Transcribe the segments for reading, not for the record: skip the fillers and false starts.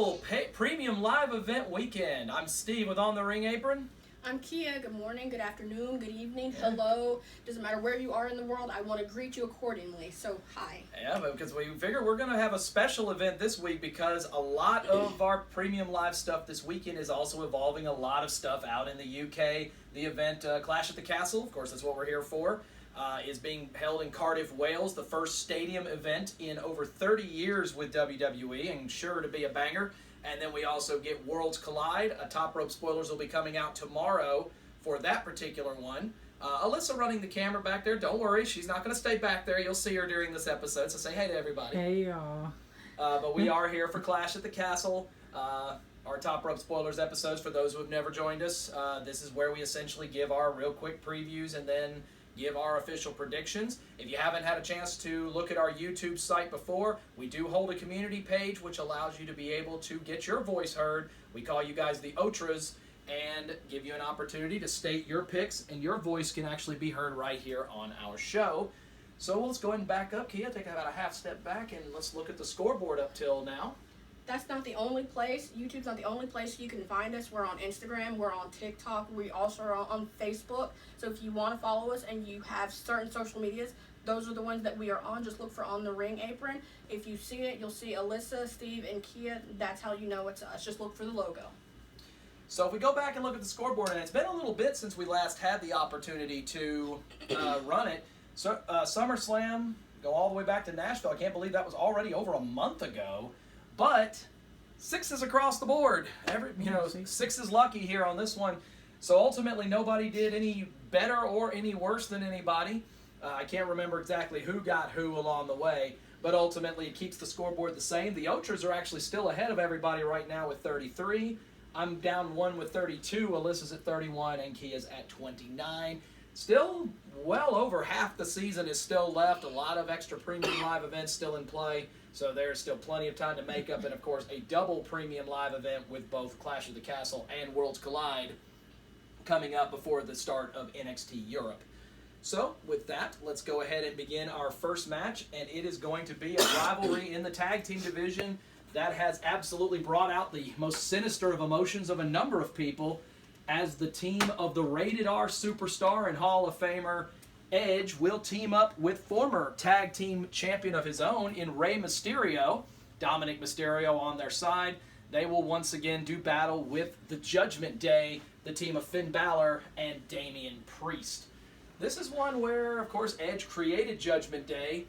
official premium live event weekend. I'm Steve with On the Ring Apron. I'm Kia. Good morning, good afternoon, good evening, hello. Doesn't matter where you are in the world, I want to greet you accordingly. So, hi. Yeah, because we figure we're going to have a special event this week because a lot of our premium live stuff this weekend is also involving a lot of stuff out in the UK. The event Clash at the Castle, of course, that's what we're here for, is being held in Cardiff, Wales, the first stadium event in over 30 years with WWE, and sure to be a banger. And then we also get Worlds Collide. Top Rope spoilers will be coming out tomorrow for that particular one. Alyssa running the camera back there. Don't worry, she's not going to stay back there. You'll see her during this episode, so say hey to everybody. Hey, y'all. But we are here for Clash at the Castle. Our Top Rope spoilers episodes, for those who have never joined us, this is where we essentially give our real quick previews and then give our official predictions. If you haven't had a chance to look at our YouTube site before, we do hold a community page which allows you to be able to get your voice heard. We call you guys the OTRAs and give you an opportunity to state your picks, and your voice can actually be heard right here on our show. So let's go ahead and back up, Kia. Take about a half step back and let's look at the scoreboard up till now. That's not the only place. YouTube's not the only place you can find us. We're on Instagram. We're on TikTok. We also are on Facebook. So if you want to follow us and you have certain social medias, those are the ones that we are on. Just look for On the Ring Apron. If you see it, you'll see Alyssa, Steve, and Kia. That's how you know it's us. Just look for the logo. So if we go back and look at the scoreboard, and it's been a little bit since we last had the opportunity to run it. So SummerSlam, go all the way back to Nashville. I can't believe that was already over a month ago. But sixes across the board. Six is lucky here on this one. So ultimately, nobody did any better or any worse than anybody. I can't remember exactly who got who along the way, but ultimately it keeps the scoreboard the same. The Otras are actually still ahead of everybody right now with 33. I'm down one with 32. Alyssa's at 31 and Kia's at 29. Still well over half the season is still left. A lot of extra premium live events still in play. So there's still plenty of time to make up, and of course a double premium live event with both Clash of the Castle and Worlds Collide coming up before the start of NXT Europe. So with that, let's go ahead and begin our first match, and it is going to be a rivalry in the tag team division that has absolutely brought out the most sinister of emotions of a number of people, as the team of the Rated R superstar and Hall of Famer Edge will team up with former tag team champion of his own in Rey Mysterio, Dominik Mysterio on their side. They will once again do battle with the Judgment Day, the team of Finn Balor and Damian Priest. This is one where, of course, Edge created Judgment Day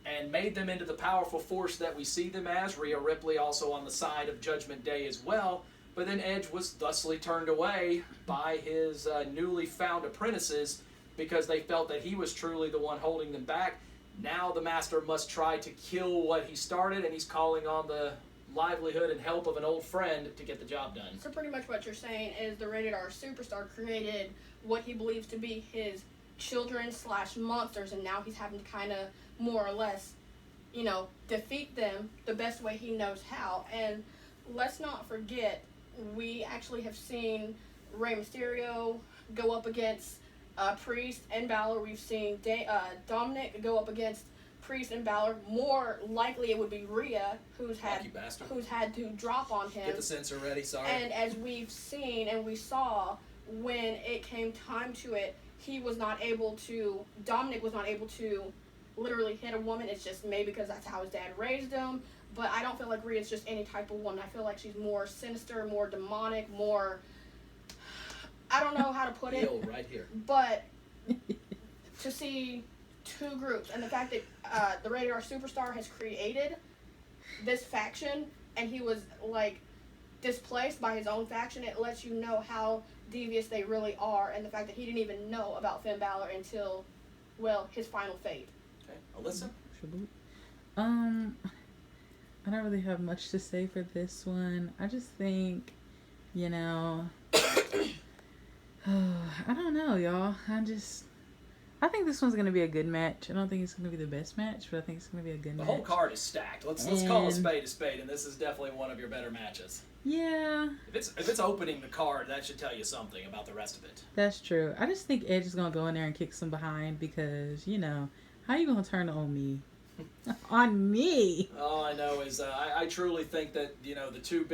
and made them into the powerful force that we see them as. Rhea Ripley also on the side of Judgment Day as well. But then Edge was thusly turned away by his newly found apprentices because they felt that he was truly the one holding them back. Now the master must try to kill what he started, and he's calling on the livelihood and help of an old friend to get the job done. So pretty much what you're saying is the Rated R superstar created what he believes to be his children/monsters, and now he's having to kind of more or less, defeat them the best way he knows how. And let's not forget, we actually have seen Rey Mysterio go up against Priest and Balor. We've seen Dominik go up against Priest and Balor. More likely it would be Rhea, who's had to drop on him. Get the censor ready, sorry. And as we've seen and we saw, when it came time to it, Dominik was not able to literally hit a woman. It's just maybe because that's how his dad raised him. But I don't feel like Rhea's just any type of woman. I feel like she's more sinister, more demonic, more... I don't know how to put it. Right here. But to see two groups, and the fact that the Rated R superstar has created this faction, and he was, displaced by his own faction, it lets you know how devious they really are, and the fact that he didn't even know about Finn Balor until, his final fate. Okay. Alyssa? I don't really have much to say for this one. I just think, I don't know, y'all. I think this one's going to be a good match. I don't think it's going to be the best match, but I think it's going to be a good match. The whole card is stacked. Let's call a spade, and this is definitely one of your better matches. Yeah. If it's opening the card, that should tell you something about the rest of it. That's true. I just think Edge is going to go in there and kick some behind because, how you going to turn on me? On me. All I know is I truly think that the two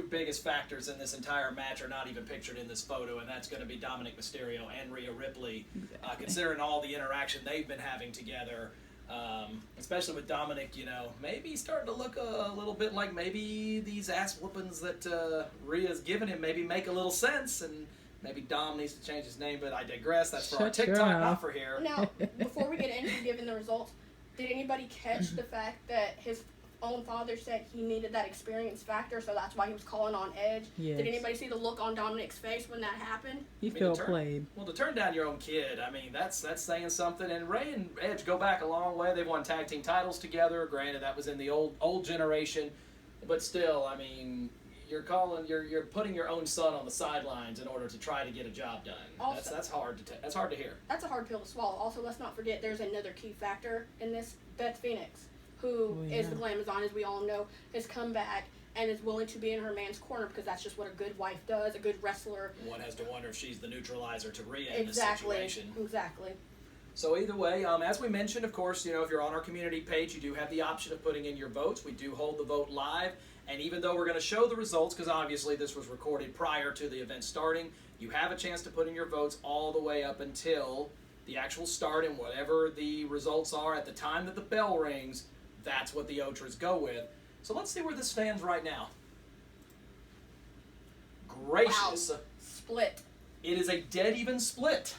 biggest factors in this entire match are not even pictured in this photo, and that's going to be Dominik Mysterio and Rhea Ripley. Exactly. Considering all the interaction they've been having together, especially with Dominik, maybe starting to look a little bit like maybe these ass whoopings that Rhea's given him maybe make a little sense, and maybe Dom needs to change his name, but I digress. That's for our TikTok, not for here. Now, before we get into giving the results, did anybody catch the fact that his own father said he needed that experience factor, so that's why he was calling on Edge? Yes. Did anybody see the look on Dominik's face when that happened? He felt played. Well, to turn down your own kid, that's saying something. And Ray and Edge go back a long way. They've won tag team titles together. Granted, that was in the old generation, but still, you're putting your own son on the sidelines in order to try to get a job done. Also, that's hard to hear. That's a hard pill to swallow. Also, let's not forget there's another key factor in this. Beth Phoenix, who is the Glamazon, as we all know, has come back and is willing to be in her man's corner because that's just what a good wife does, a good wrestler. One has to wonder if she's the neutralizer to Rhea in this situation. Exactly. So either way, as we mentioned, of course, if you're on our community page, you do have the option of putting in your votes. We do hold the vote live. And even though we're going to show the results, because obviously this was recorded prior to the event starting, you have a chance to put in your votes all the way up until the actual start, and whatever the results are at the time that the bell rings, that's what the OTRAs go with. So let's see where this stands right now. Gracious. Wow. Split. It is a dead even split.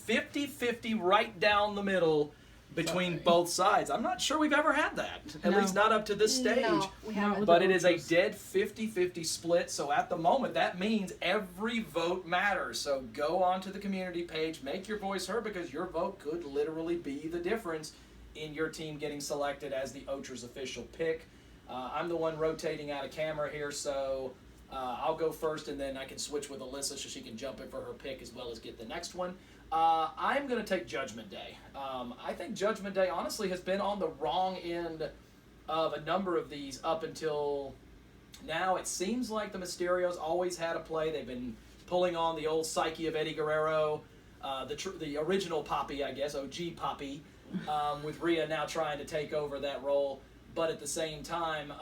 50-50 right down the middle between both sides. I'm not sure we've ever had that. At least not up to this stage. No, we haven't. But it is a dead 50-50 split, so at the moment, that means every vote matters. So go onto the community page, make your voice heard, because your vote could literally be the difference in your team getting selected as the OTRA's official pick. I'm the one rotating out of camera here, so I'll go first, and then I can switch with Alyssa so she can jump in for her pick as well as get the next one. I'm going to take Judgment Day. I think Judgment Day, honestly, has been on the wrong end of a number of these up until now. It seems like the Mysterios always had a play. They've been pulling on the old psyche of Eddie Guerrero, the original Poppy, I guess, OG Poppy, with Rhea now trying to take over that role. But at the same time,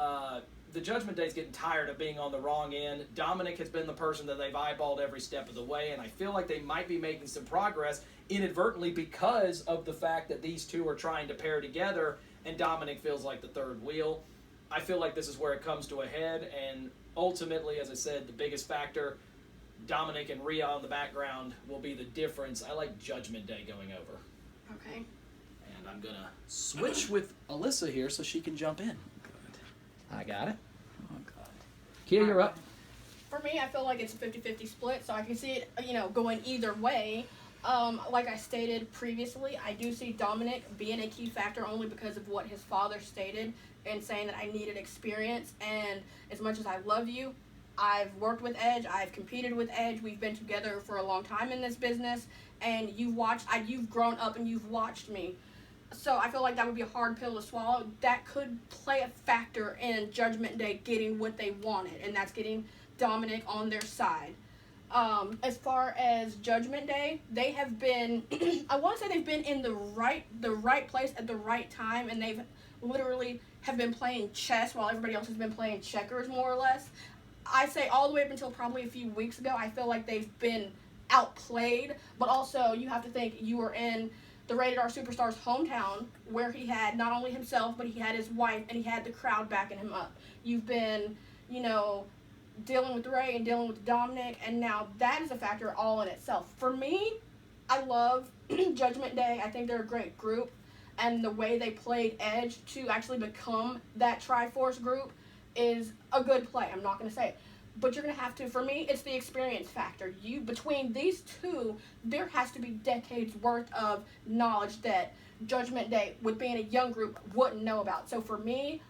the Judgment Day's getting tired of being on the wrong end. Dominik has been the person that they've eyeballed every step of the way, and I feel like they might be making some progress inadvertently because of the fact that these two are trying to pair together, and Dominik feels like the third wheel. I feel like this is where it comes to a head, and ultimately, as I said, the biggest factor, Dominik and Rhea on the background, will be the difference. I like Judgment Day going over. Okay. And I'm going to switch with Alyssa here so she can jump in. I got it. Oh, God. Kia, you're up. For me, I feel like it's a 50-50 split, so I can see it, going either way. Like I stated previously, I do see Dominik being a key factor only because of what his father stated and saying that I needed experience. And as much as I love you, I've worked with Edge, I've competed with Edge, we've been together for a long time in this business, and you've grown up and you've watched me. So I feel like that would be a hard pill to swallow. That could play a factor in Judgment Day getting what they wanted, and that's getting Dominik on their side. As far as Judgment Day, they have been, I want to say they've been in the right place at the right time, and they've literally have been playing chess while everybody else has been playing checkers, more or less. I say all the way up until probably a few weeks ago, I feel like they've been outplayed, but also you have to think you were in the Rated R Superstar's hometown, where he had not only himself, but he had his wife, and he had the crowd backing him up. You've been, dealing with Ray and dealing with Dominik, and now that is a factor all in itself. For me, I love Judgment Day. I think they're a great group, and the way they played Edge to actually become that Triforce group is a good play. I'm not going to say it. But you're going to have to, for me, it's the experience factor. Between these two, there has to be decades worth of knowledge that Judgment Day, with being a young group, wouldn't know about. So for me,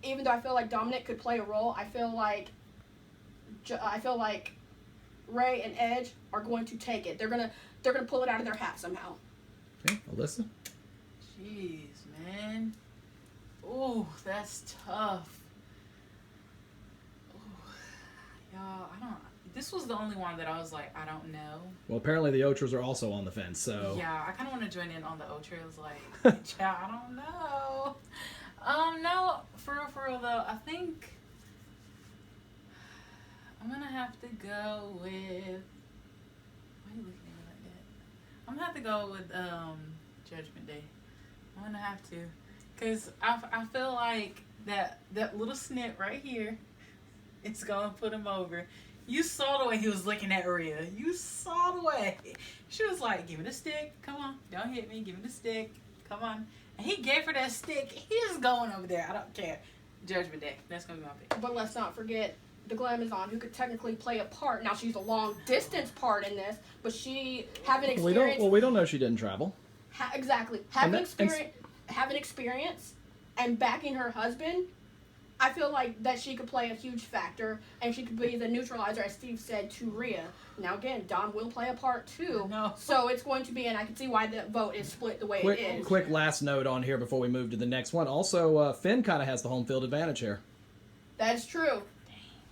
even though I feel like Dominik could play a role, I feel like Ray and Edge are going to take it. They're gonna pull it out of their hat somehow. Okay, Alyssa? Jeez, man. Ooh, that's tough. Y'all, This was the only one that I was like, I don't know. Well, apparently the OTRAs are also on the fence, so... Yeah, I kind of want to join in on the OTRAs, like, child, I don't know. No, for real, though, I think I'm going to have to go with... Why are you looking at me like that? I'm going to have to go with Judgment Day. I'm going to have to. Because I feel like that little snip right here, it's going to put him over. You saw the way he was looking at Rhea. You saw the way. She was like, give me the stick. Come on. Don't hit me. Give me the stick. Come on. And he gave her that stick. He's going over there. I don't care. Judgment Day. That's going to be my pick. But let's not forget the Glamazon, who could technically play a part. Now, she's a long-distance part in this, but she having experience... we don't know she didn't travel. Exactly. Having experience and backing her husband... I feel like that she could play a huge factor, and she could be the neutralizer, as Steve said, to Rhea. Now, again, Dom will play a part, too. No. So it's going to be, and I can see why the vote is split the way it is. Quick last note on here before we move to the next one. Also, Finn kind of has the home field advantage here. That is true.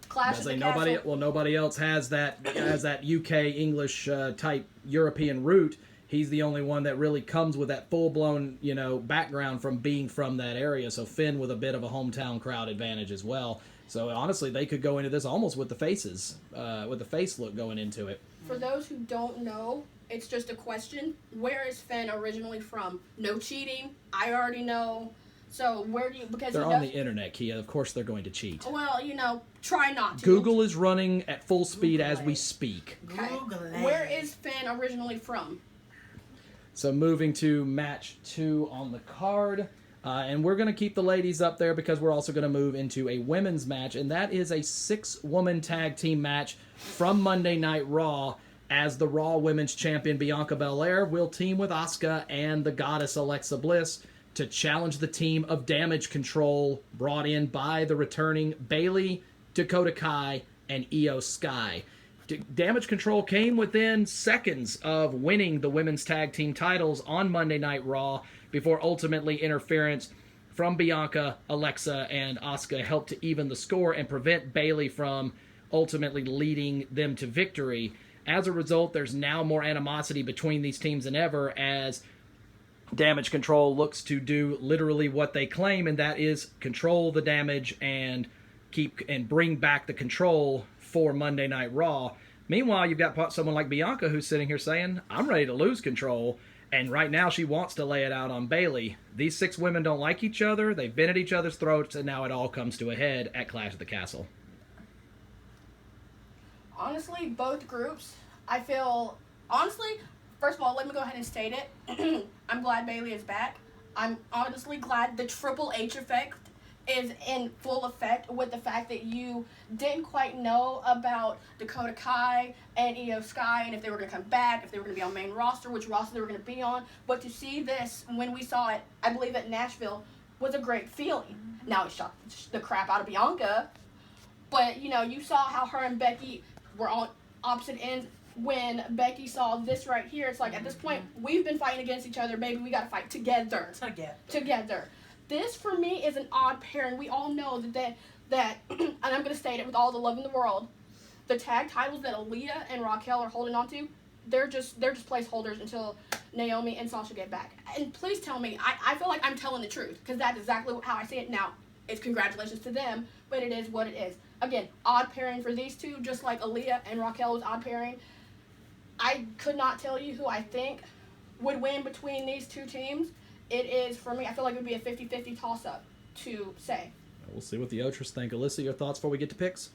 Clash of the Castle. Nobody else has that UK English type European route. He's the only one that really comes with that full-blown, background from being from that area. So Finn with a bit of a hometown crowd advantage as well. So honestly, they could go into this almost with the faces, with the face look going into it. For those who don't know, it's just a question. Where is Finn originally from? No cheating. I already know. So where do you... Because they're on the internet, Kia. Of course they're going to cheat. Well, try not to. Google is running at full speed as we speak. Okay. Where is Finn originally from? So moving to match 2 on the card. And we're going to keep the ladies up there because we're also going to move into a women's match. And that is a 6-woman tag team match from Monday Night Raw, as the Raw Women's Champion Bianca Belair will team with Asuka and the Goddess Alexa Bliss to challenge the team of Damage Control, brought in by the returning Bayley, Dakota Kai, and Io Sky. Damage Control came within seconds of winning the women's tag team titles on Monday Night Raw before ultimately interference from Bianca, Alexa, and Asuka helped to even the score and prevent Bayley from ultimately leading them to victory. As a result, there's now more animosity between these teams than ever, as Damage Control looks to do literally what they claim, and that is control the damage and bring back the control for Monday Night Raw. Meanwhile, you've got someone like Bianca who's sitting here saying, I'm ready to lose control, and right now she wants to lay it out on Bayley. These 6 women don't like each other, they've been at each other's throats, and now it all comes to a head at Clash of the Castle. Honestly, both groups, I feel... Honestly, first of all, let me go ahead and state it. I'm glad Bayley is back. I'm honestly glad the Triple H effect is in full effect with the fact that you didn't quite know about Dakota Kai and Io Sky and if they were going to come back, if they were going to be on main roster, which roster they were going to be on. But to see this when we saw it, I believe at Nashville, was a great feeling. Now it shocked the crap out of Bianca, but you saw how her and Becky were on opposite ends. When Becky saw this right here, it's like at this point we've been fighting against each other, baby. We got to fight together. Together. This, for me, is an odd pairing. We all know that and I'm going to state it with all the love in the world, the tag titles that Aaliyah and Raquel are holding on to, they're just placeholders until Naomi and Sasha get back. And please tell me, I feel like I'm telling the truth, because that's exactly how I see it now. It's congratulations to them, but it is what it is. Again, odd pairing for these two, just like Aaliyah and Raquel was odd pairing. I could not tell you who I think would win between these two teams. It is, for me, I feel like it would be a 50-50 toss-up to say. We'll see what the OTRAs think. Alyssa, your thoughts before we get to picks?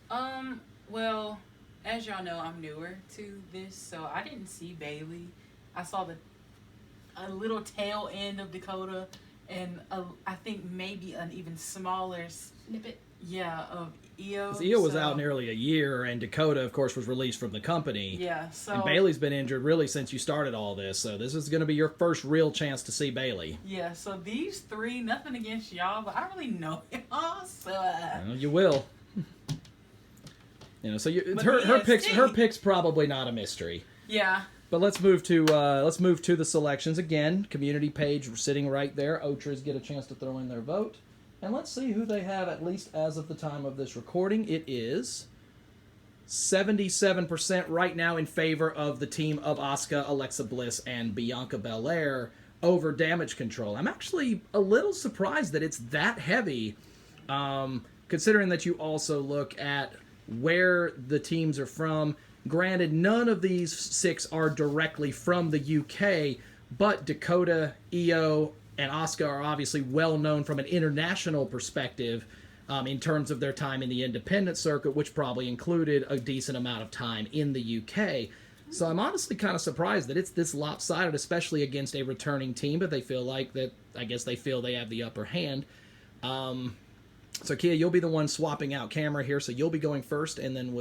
Well, as y'all know, I'm newer to this, so I didn't see Bayley. I saw a little tail end of Dakota, and I think maybe an even smaller snippet. Yeah, of Io. Io was out nearly a year, and Dakota, of course, was released from the company. Yeah, so... And Bayley's been injured, really, since you started all this, so this is going to be your first real chance to see Bayley. Yeah, so these 3, nothing against y'all, but I don't really know y'all, so... Well, you will. So her pick's probably not a mystery. Yeah. But let's move to the selections again. Community page sitting right there. OTRAs get a chance to throw in their vote. And let's see who they have, at least as of the time of this recording. It is 77% right now in favor of the team of Asuka, Alexa Bliss, and Bianca Belair over Damage Control. I'm actually a little surprised that it's that heavy, considering that you also look at where the teams are from. Granted, none of these 6 are directly from the UK, but Dakota, Io, and Asuka are obviously well known from an international perspective in terms of their time in the independent circuit, which probably included a decent amount of time in the UK. So I'm honestly kind of surprised that it's this lopsided, especially against a returning team, but they feel like that, I guess they feel they have the upper hand. So Kia, you'll be the one swapping out camera here, so you'll be going first, and then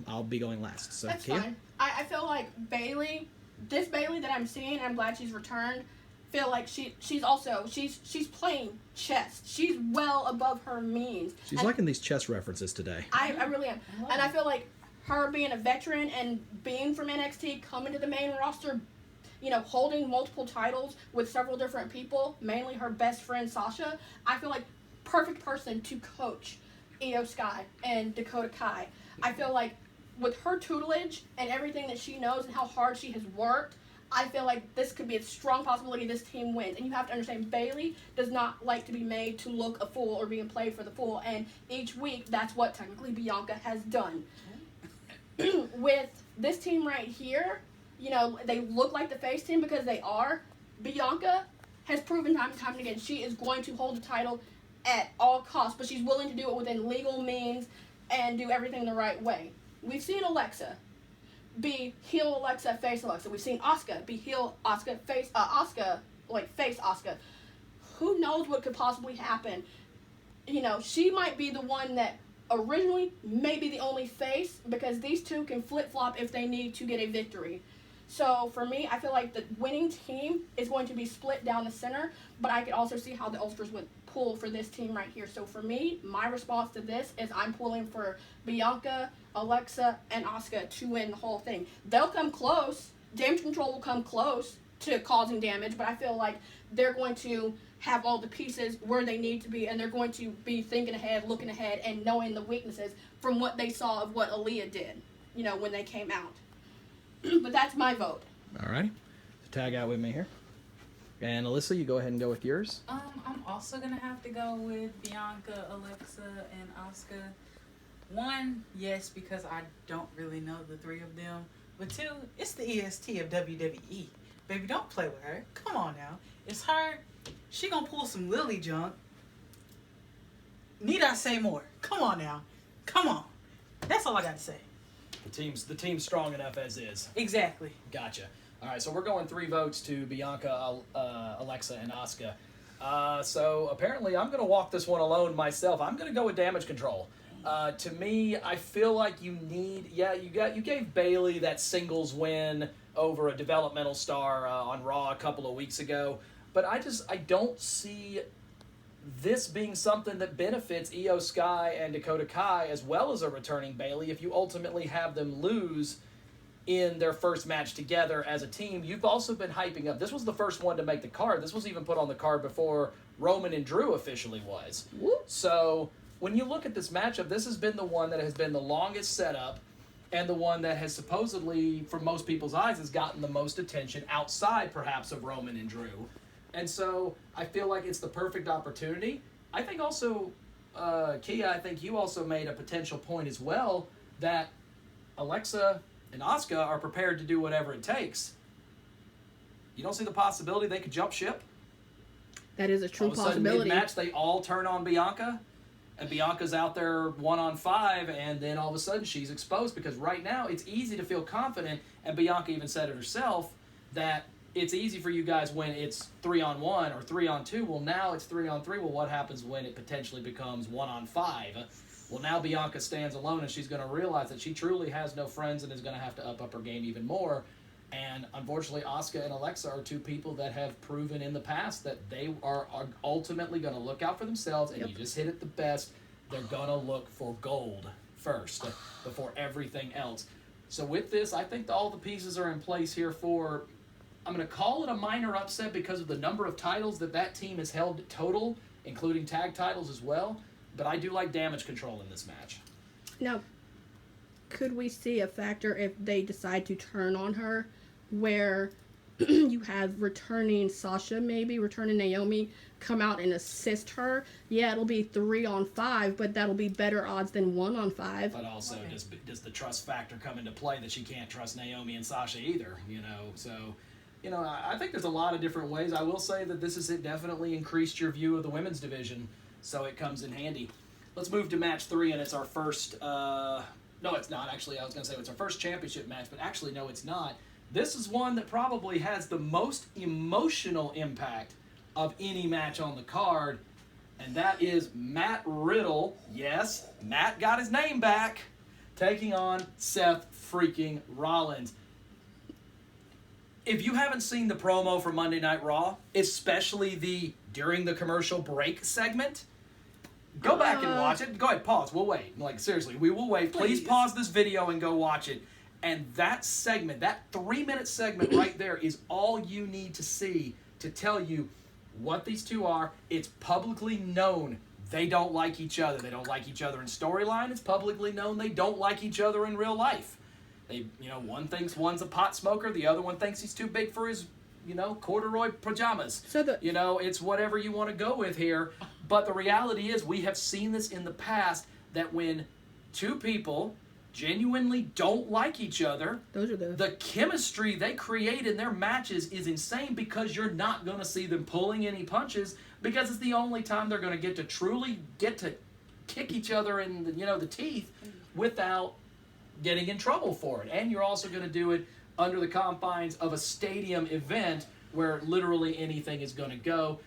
I'll be going last. So That's Kia? fine. I feel like Bayley, this Bayley that I'm seeing, I'm glad she's returned. Feel like she's playing chess. She's well above her means. She's liking these chess references today. I really am. And I feel like her being a veteran and being from NXT, coming to the main roster, holding multiple titles with several different people, mainly her best friend Sasha, I feel like perfect person to coach Io Sky and Dakota Kai. I feel like with her tutelage and everything that she knows and how hard she has worked, I feel like this could be a strong possibility this team wins. And you have to understand, Bayley does not like to be made to look a fool or being played for the fool. And each week, that's what technically Bianca has done. With this team right here, they look like the face team because they are. Bianca has proven time and time again she is going to hold the title at all costs, but she's willing to do it within legal means and do everything the right way. We've seen Alexa be heel Alexa, face Alexa. We've seen Asuka be heel Asuka, face Asuka, face Asuka. Who knows what could possibly happen? She might be the one that originally may be the only face, because these two can flip-flop if they need to get a victory. So for me, I feel like the winning team is going to be split down the center, but I could also see how the Ulsters would pull for this team right here. So for me, my response to this is I'm pulling for Bianca, Alexa, and Asuka to win the whole thing. They'll come close. Damage Control will come close to causing damage, but I feel like they're going to have all the pieces where they need to be, and they're going to be thinking ahead, looking ahead, and knowing the weaknesses from what they saw of what Aaliyah did, when they came out. But that's my vote. All right. So tag out with me here. And Alyssa, you go ahead and go with yours. I'm also going to have to go with Bianca, Alexa, and Asuka. 1, yes, because I don't really know the 3 of them. But 2, it's the EST of WWE. Baby, don't play with her. Come on now. It's her. She gonna pull some Lily junk. Need I say more? Come on now. Come on. That's all I got to say. The team's strong enough as is. Exactly. Gotcha. All right, so we're going 3 votes to Bianca, Alexa, and Asuka. So apparently I'm going to walk this one alone myself. I'm going to go with Damage Control. To me, I feel like you gave Bayley that singles win over a developmental star on Raw a couple of weeks ago, but I don't see this being something that benefits Io Sky and Dakota Kai as well as a returning Bayley if you ultimately have them lose in their first match together as a team. You've also been hyping up. This was the first one to make the card. This was even put on the card before Roman and Drew officially was. Whoop. So when you look at this matchup, this has been the one that has been the longest setup and the one that has supposedly, from most people's eyes, has gotten the most attention outside perhaps of Roman and Drew. And so I feel like it's the perfect opportunity. I think also, Kia, I think you also made a potential point as well that Alexa and Asuka are prepared to do whatever it takes. You don't see the possibility they could jump ship? That is a true All of a sudden, possibility. mid-match, they all turn on Bianca, and Bianca's out there 1-on-5, and then all of a sudden she's exposed, because right now it's easy to feel confident, and Bianca even said it herself, that it's easy for you guys when it's 3-on-1 or 3-on-2. Well, now it's 3-on-3. Well, what happens when it potentially becomes 1-on-5? Well, now Bianca stands alone, and she's going to realize that she truly has no friends and is going to have to up her game even more. And unfortunately, Asuka and Alexa are 2 people that have proven in the past that they are ultimately going to look out for themselves, and you just hit it the best. They're going to look for gold first before everything else. So with this, I think all the pieces are in place here for, I'm going to call it a minor upset because of the number of titles that team has held total, including tag titles as well. But I do like Damage Control in this match. No. could we see a factor if they decide to turn on her, where you have returning Sasha, maybe returning Naomi, come out and assist her? Yeah, it'll be 3-on-5, but that'll be better odds than 1-on-5. But also, does the trust factor come into play that she can't trust Naomi and Sasha either? So, I think there's a lot of different ways. I will say that this has definitely increased your view of the women's division, so it comes in handy. Let's move to match 3, and it's our first. No, it's not actually. I was going to say it's our first championship match, but actually, no, it's not. This is one that probably has the most emotional impact of any match on the card, and that is Matt Riddle. Yes, Matt got his name back, taking on Seth freaking Rollins. If you haven't seen the promo for Monday Night Raw, especially the during the commercial break segment, go back and watch it. Go ahead, pause. We'll wait. Like, seriously, we will wait. Please pause this video and go watch it. And that segment, that 3-minute segment right there is all you need to see to tell you what these two are. It's publicly known they don't like each other. They don't like each other in storyline. It's publicly known they don't like each other in real life. One thinks one's a pot smoker. The other one thinks he's too big for his, corduroy pajamas. It's whatever you want to go with here. But the reality is we have seen this in the past that when two people genuinely don't like each other, the chemistry they create in their matches is insane, because you're not going to see them pulling any punches, because it's the only time they're going to get to truly kick each other in the teeth without getting in trouble for it. And you're also going to do it under the confines of a stadium event where literally anything is going to go.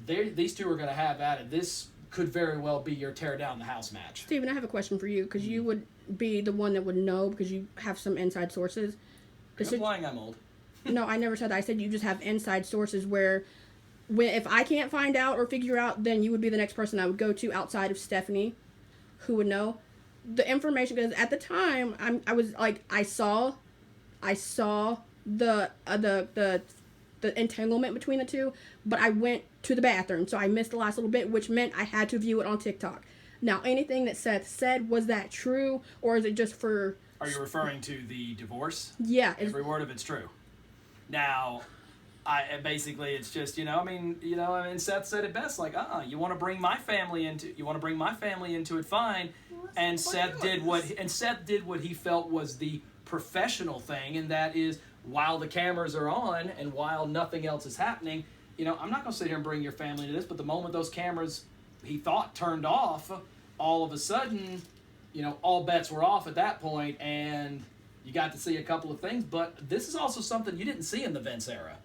These two are going to have at it. This could very well be your tear down the house match. Steven, I have a question for you, because you would be the one that would know, because you have some inside sources. You're implying I'm old. No, I never said that. I said you just have inside sources where if I can't find out or figure out, then you would be the next person I would go to outside of Stephanie, who would know the information. Because at the time, I was like, I saw the entanglement between the two, but I went to the bathroom, so I missed the last little bit, which meant I had to view it on TikTok. Now, anything that Seth said, was that true, or is it just for... Are you referring to the divorce? Yeah. Every word of it's true. Now, basically, it's just, Seth said it best, like, you want to bring my family into it, fine. And Seth did what he felt was the professional thing, and that is, while the cameras are on and while nothing else is happening, I'm not going to sit here and bring your family to this, but the moment those cameras, he thought, turned off, all of a sudden, all bets were off at that point, and you got to see a couple of things. But this is also something you didn't see in the Vince era.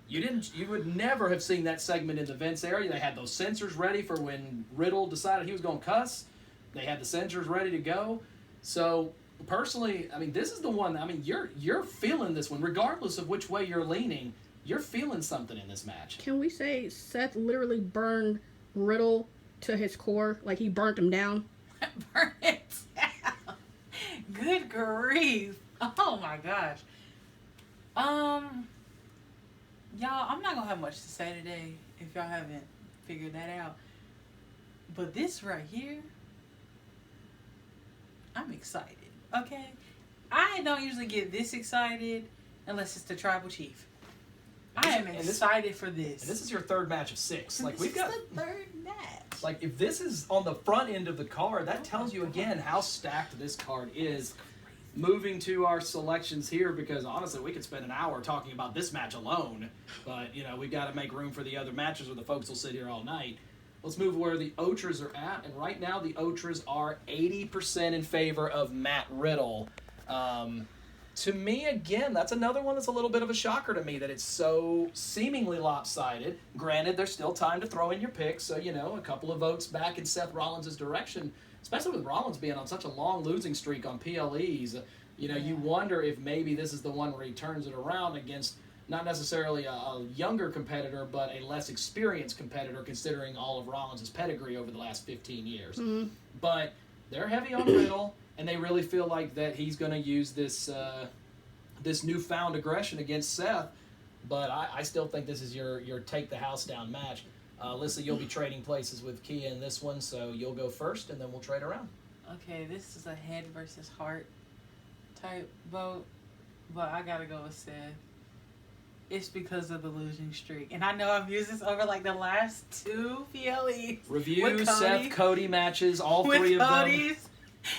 You would never have seen that segment in the Vince era. They had those censors ready for when Riddle decided he was going to cuss. They had the censors ready to go. So, personally, this is the one. You're feeling this one, regardless of which way you're leaning. You're feeling something in this match. Can we say Seth literally burned Riddle to his core? Like, he burnt him down? Burn it down. Good grief. Oh, my gosh. Y'all, I'm not going to have much to say today if y'all haven't figured that out. But this right here, I'm excited, okay? I don't usually get this excited unless it's the Tribal Chief. I am excited for this. And this is your third match of 6. Like, we've got the third match. Like, if this is on the front end of the card, that tells you again how stacked this card is. Moving to our selections here, because honestly, we could spend an hour talking about this match alone. But, we got to make room for the other matches, or the folks will sit here all night. Let's move where the OTRAs are at. And right now, the OTRAs are 80% in favor of Matt Riddle. To me, again, that's another one that's a little bit of a shocker to me, that it's so seemingly lopsided. Granted, there's still time to throw in your picks, so, a couple of votes back in Seth Rollins' direction, especially with Rollins being on such a long losing streak on PLEs. You wonder if maybe this is the one where he turns it around against not necessarily a younger competitor, but a less experienced competitor, considering all of Rollins' pedigree over the last 15 years. Mm-hmm. But they're heavy on Riddle, and they really feel like that he's going to use this newfound aggression against Seth. But I still think this is your take the house down match. Alyssa, you'll be trading places with Kia in this one, so you'll go first, and then we'll trade around. Okay, this is a head versus heart type vote, but I gotta go with Seth. It's because of the losing streak. And I know I've used this over like the last 2 PLEs. Review Seth Cody matches, all 3 of them.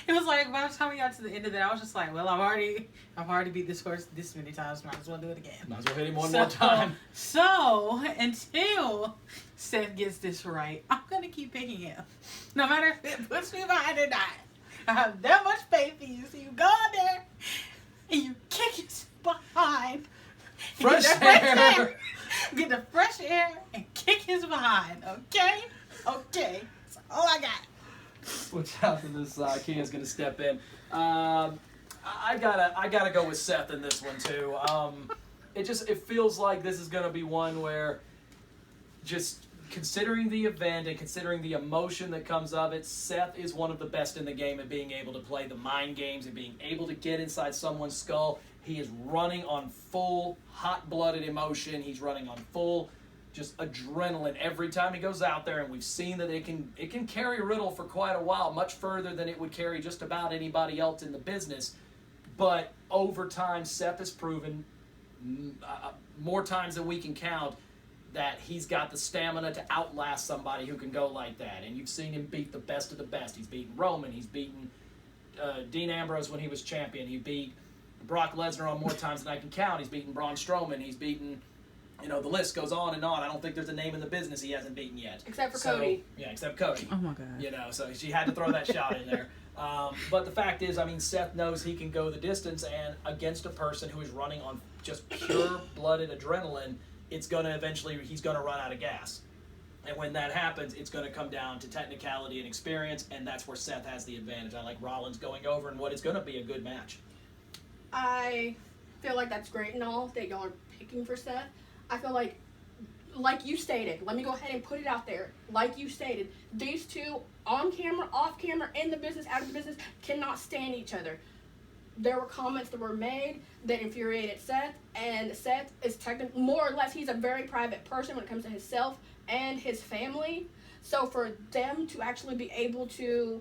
It was like by the time we got to the end of that, I was just like, well, I've already beat this horse this many times. Might as well do it again. Might as well hit him one more time. So until Seth gets this right, I'm gonna keep picking him, no matter if it puts me behind or not. I have that much faith in you. So you go in there and you kick his behind. Fresh air. Get the fresh air and kick his behind. Okay. That's all I got. Watch out for this. Kia's gonna step in. I gotta go with Seth in this one too. It feels like this is gonna be one where, just considering the event and considering the emotion that comes of it, Seth is one of the best in the game at being able to play the mind games and being able to get inside someone's skull. He is running on full hot-blooded emotion. He's running on full just adrenaline every time he goes out there, and we've seen that it can carry Riddle for quite a while, much further than it would carry just about anybody else in the business. But over time, Seth has proven more times than we can count that he's got the stamina to outlast somebody who can go like that. And you've seen him beat the best of the best. He's beaten Roman. He's beaten Dean Ambrose when he was champion. He beat Brock Lesnar on more times than I can count. He's beaten Braun Strowman. He's beaten... the list goes on and on. I don't think there's a name in the business he hasn't beaten yet. Except for Cody. Yeah, except Cody. Oh, my God. So she had to throw that shot in there. But the fact is, Seth knows he can go the distance, and against a person who is running on just pure-blooded adrenaline, he's going to run out of gas. And when that happens, it's going to come down to technicality and experience, and that's where Seth has the advantage. I like Rollins going over in what is going to be a good match. I feel like that's great and all that y'all are picking for Seth. I feel like you stated, let me go ahead and put it out there. Like you stated, these two, on camera, off camera, in the business, out of the business, cannot stand each other. There were comments that were made that infuriated Seth, and Seth is technically, more or less, he's a very private person when it comes to himself and his family. So for them to actually be able to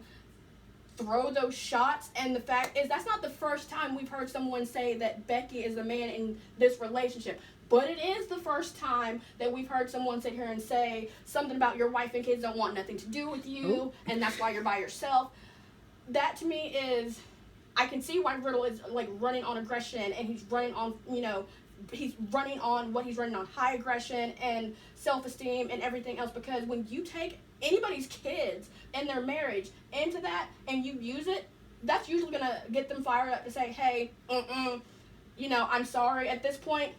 throw those shots, and the fact is that's not the first time we've heard someone say that Becky is the man in this relationship. But it is the first time that we've heard someone sit here and say something about your wife and kids don't want nothing to do with you, and that's why you're by yourself. That to me is, I can see why Riddle is like running on aggression, and he's running on, he's running on what he's running on, high aggression and self-esteem and everything else, because when you take anybody's kids and their marriage into that and you use it, that's usually going to get them fired up to say, hey, I'm sorry. At this point,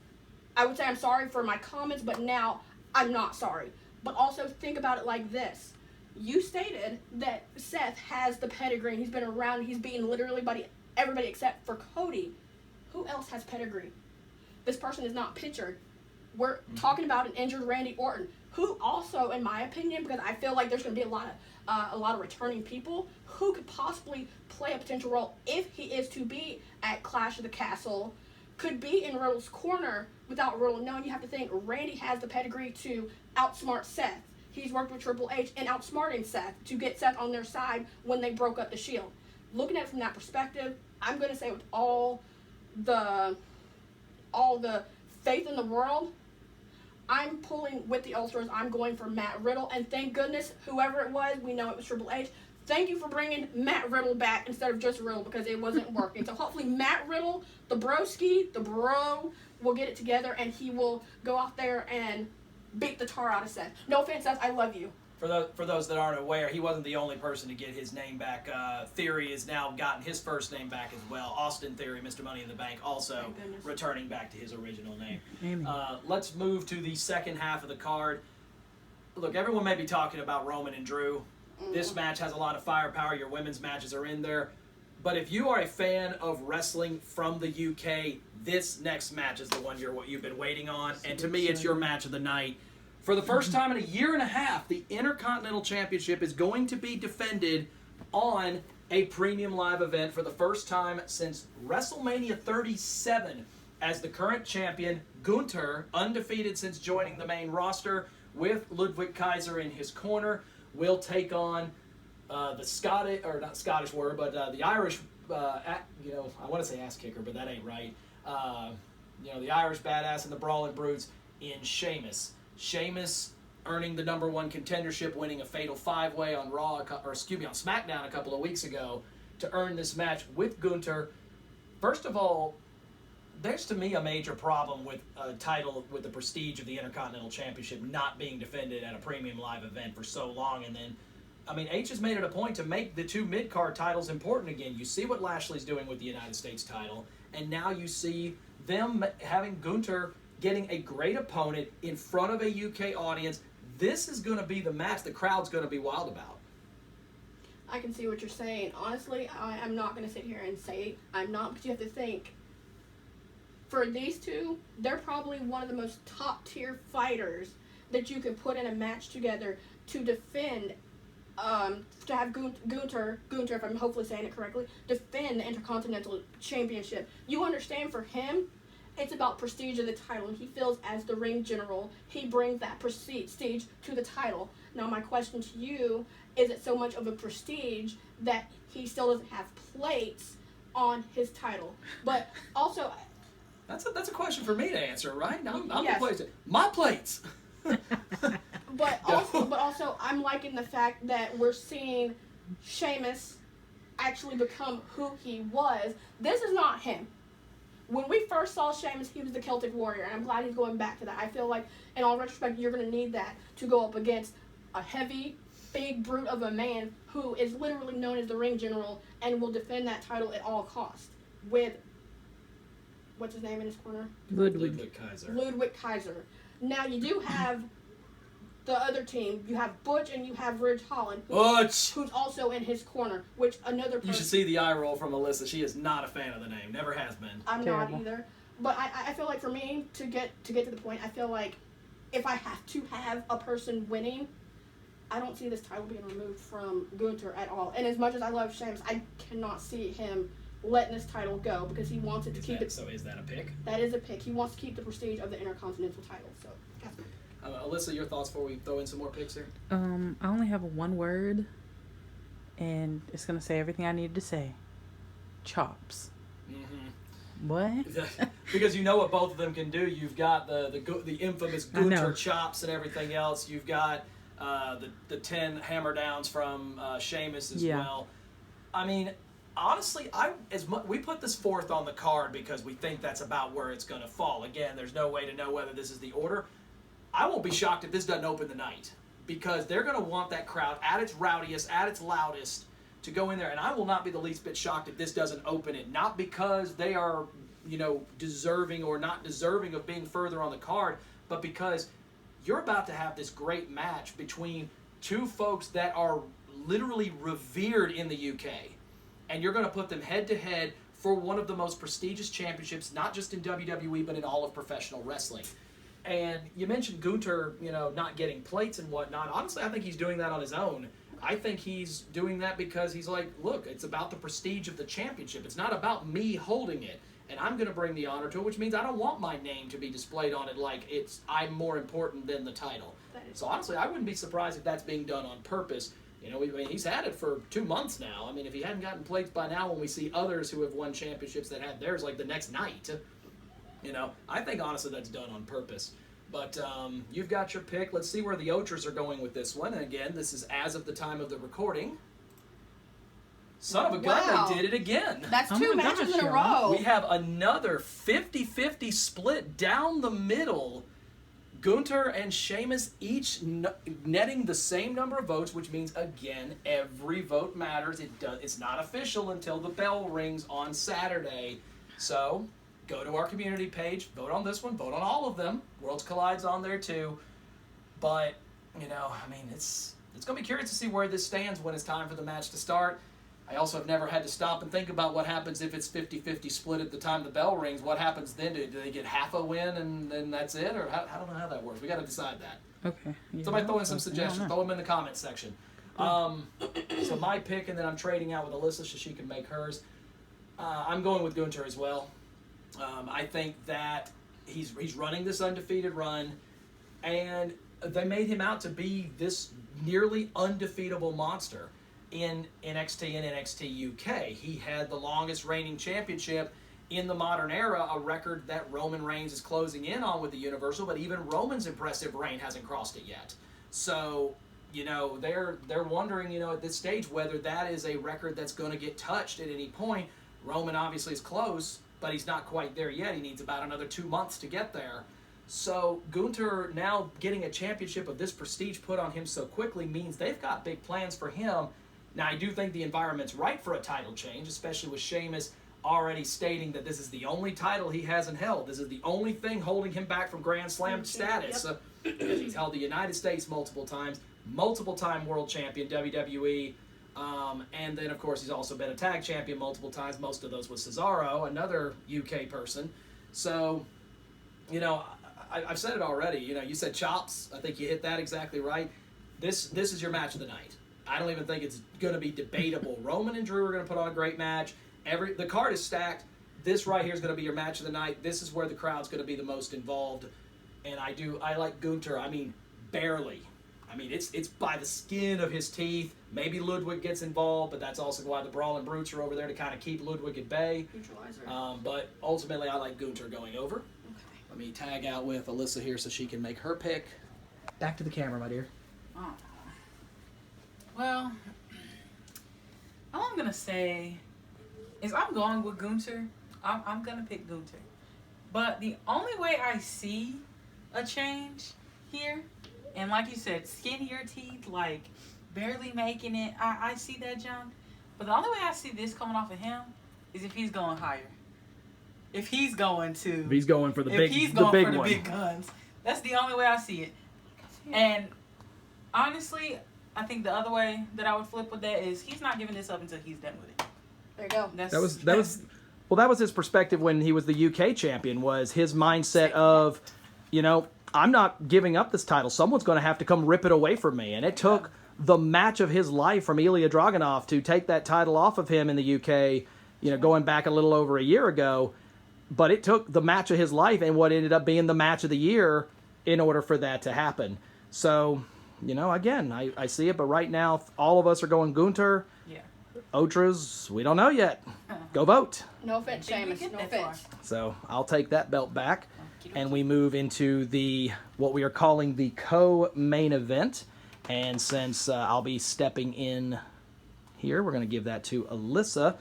I would say I'm sorry for my comments, but now I'm not sorry. But also think about it like this. You stated that Seth has the pedigree, and he's been around, he's beaten literally everybody except for Cody. Who else has pedigree? This person is not pictured. We're talking about an injured Randy Orton, who also, in my opinion, because I feel like there's going to be a lot of returning people, who could possibly play a potential role if he is to be at Clash of the Castle, could be in Riddle's corner without Riddle knowing. You have to think Randy has the pedigree to outsmart Seth. He's worked with Triple H and outsmarting Seth to get Seth on their side when they broke up the Shield. Looking at it from that perspective, I'm going to say with all the faith in the world, I'm pulling with the Ultras. I'm going for Matt Riddle, and thank goodness, whoever it was, we know it was Triple H. Thank you for bringing Matt Riddle back instead of just Riddle, because it wasn't working. So hopefully Matt Riddle, the bro, will get it together, and he will go out there and beat the tar out of Seth. No offense, Seth, I love you. For those that aren't aware, he wasn't the only person to get his name back. Theory has now gotten his first name back as well. Austin Theory, Mr. Money in the Bank, also returning back to his original name. Let's move to the second half of the card. Look, everyone may be talking about Roman and Drew. This match has a lot of firepower. Your women's matches are in there. But if you are a fan of wrestling from the UK, this next match is the one you've been waiting on. And to me, it's your match of the night. For the first time in a year and a half, the Intercontinental Championship is going to be defended on a premium live event for the first time since WrestleMania 37 as the current champion, Gunter, undefeated since joining the main roster, with Ludwig Kaiser in his corner, will take on the Irish I want to say ass kicker, but that ain't right. The Irish Badass and the Brawling Brutes in Sheamus. Sheamus earning the #1 contendership, winning a fatal 5-way on on SmackDown a couple of weeks ago to earn this match with Gunter. First of all, there's to me a major problem with a title with the prestige of the Intercontinental Championship not being defended at a premium live event for so long. And then, H has made it a point to make the 2 mid-card titles important again. You see what Lashley's doing with the United States title, and now you see them having Gunter getting a great opponent in front of a UK audience. This is going to be the match the crowd's going to be wild about. I can see what you're saying. Honestly, I'm not going to sit here and say I'm not, because you have to think. For these two, they're probably one of the most top-tier fighters that you can put in a match together to defend, to have Gunter, if I'm hopefully saying it correctly, defend the Intercontinental Championship. You understand, for him, it's about prestige of the title, and he feels as the ring general, he brings that prestige to the title. Now, my question to you, is it so much of a prestige that he still doesn't have plates on his title? But also... That's a question for me to answer, right? I'm yes. the plates. My plates! But also, I'm liking the fact that we're seeing Sheamus actually become who he was. This is not him. When we first saw Sheamus, he was the Celtic Warrior, and I'm glad he's going back to that. I feel like, in all retrospect, you're going to need that to go up against a heavy, big brute of a man who is literally known as the ring general and will defend that title at all costs with, what's his name in his corner? Ludwig Kaiser. Ludwig Kaiser. Now, you do have the other team. You have Butch and you have Ridge Holland, who's also in his corner, which another person... You should see the eye roll from Alyssa. She is not a fan of the name. Never has been. I'm not either. But I feel like for me, to get to the point, I feel like if I have to have a person winning, I don't see this title being removed from Gunter at all. And as much as I love Sheamus, I cannot see him letting this title go because he wants it to keep it. So is that a pick? That is a pick. He wants to keep the prestige of the Intercontinental title. So that's me. Alyssa, your thoughts before we throw in some more picks here? I only have one word, and it's going to say everything I needed to say. Chops. Mm-hmm. What? Because you know what both of them can do. You've got the infamous Gunter chops and everything else. You've got the 10 hammer downs from Sheamus as well. Honestly, we put this fourth on the card because we think that's about where it's going to fall. Again, there's no way to know whether this is the order. I won't be shocked if this doesn't open the night because they're going to want that crowd at its rowdiest, at its loudest to go in there. And I will not be the least bit shocked if this doesn't open it. Not because they are, deserving or not deserving of being further on the card, but because you're about to have this great match between two folks that are literally revered in the UK. And you're going to put them head-to-head for one of the most prestigious championships, not just in WWE, but in all of professional wrestling. And you mentioned Gunter, not getting plates and whatnot. Honestly, I think he's doing that on his own. I think he's doing that because he's like, look, it's about the prestige of the championship. It's not about me holding it. And I'm going to bring the honor to it, which means I don't want my name to be displayed on it like I'm more important than the title. So honestly, I wouldn't be surprised if that's being done on purpose. He's had it for 2 months now. If he hadn't gotten plates by now, when we see others who have won championships that had theirs like the next night, I think honestly that's done on purpose. But you've got your pick. Let's see where the OTRAs are going with this one. And again, this is as of the time of the recording. Son of a gun, they did it again. That's two matches in a row. We have another 50-50 split down the middle. Gunter and Sheamus each netting the same number of votes, which means, again, every vote matters. It's not official until the bell rings on Saturday. So go to our community page, vote on this one, vote on all of them. Worlds Collide's on there too. But, it's going to be curious to see where this stands when it's time for the match to start. I also have never had to stop and think about what happens if it's 50-50 split at the time the bell rings. What happens then? Do they get half a win and then that's it? Or I don't know how that works. We got to decide that. Okay. Yeah, somebody throw in some suggestions. Throw them in the comments section. So my pick, and then I'm trading out with Alyssa so she can make hers. I'm going with Gunter as well. I think that he's running this undefeated run, and they made him out to be this nearly undefeatable monster. in NXT and NXT UK. He had the longest reigning championship in the modern era, a record that Roman Reigns is closing in on with the Universal, but even Roman's impressive reign hasn't crossed it yet. So, they're wondering, at this stage whether that is a record that's going to get touched at any point. Roman obviously is close, but he's not quite there yet. He needs about another 2 months to get there. So Gunter now getting a championship of this prestige put on him so quickly means they've got big plans for him. Now, I do think the environment's right for a title change, especially with Sheamus already stating that this is the only title he hasn't held. This is the only thing holding him back from Grand Slam status. Because he's held the United States multiple times, multiple-time world champion, WWE, and then, of course, he's also been a tag champion multiple times, most of those with Cesaro, another UK person. So, I've said it already. You said chops. I think you hit that exactly right. This is your match of the night. I don't even think it's going to be debatable. Roman and Drew are going to put on a great match. The card is stacked. This right here is going to be your match of the night. This is where the crowd's going to be the most involved. And I like Gunter. I mean, barely. I mean, it's by the skin of his teeth. Maybe Ludwig gets involved, but that's also why the Brawling Brutes are over there to kind of keep Ludwig at bay. Neutralizer. But ultimately, I like Gunter going over. Okay. Let me tag out with Alyssa here so she can make her pick. Back to the camera, my dear. Oh. Well, all I'm going to say is I'm going with Gunter. I'm going to pick Gunter. But the only way I see a change here, and like you said, skinnier teeth, like barely making it, I see that, John. But the only way I see this coming off of him is if he's going higher. If he's going to... If he's going for the big big guns. That's the only way I see it. And honestly, I think the other way that I would flip with that is he's not giving this up until he's done with it. There you go. That was his perspective when he was the UK champion, was his mindset of, I'm not giving up this title. Someone's going to have to come rip it away from me. And it took the match of his life from Ilya Dragunov to take that title off of him in the UK, going back a little over a year ago. But it took the match of his life and what ended up being the match of the year in order for that to happen. So, again, I see it. But right now, all of us are going Gunter. Yeah. OTRAs, we don't know yet. Go vote. No offense, Sheamus. No offense. So I'll take that belt back. And we move into what we are calling the co-main event. And since I'll be stepping in here, we're going to give that to Alyssa.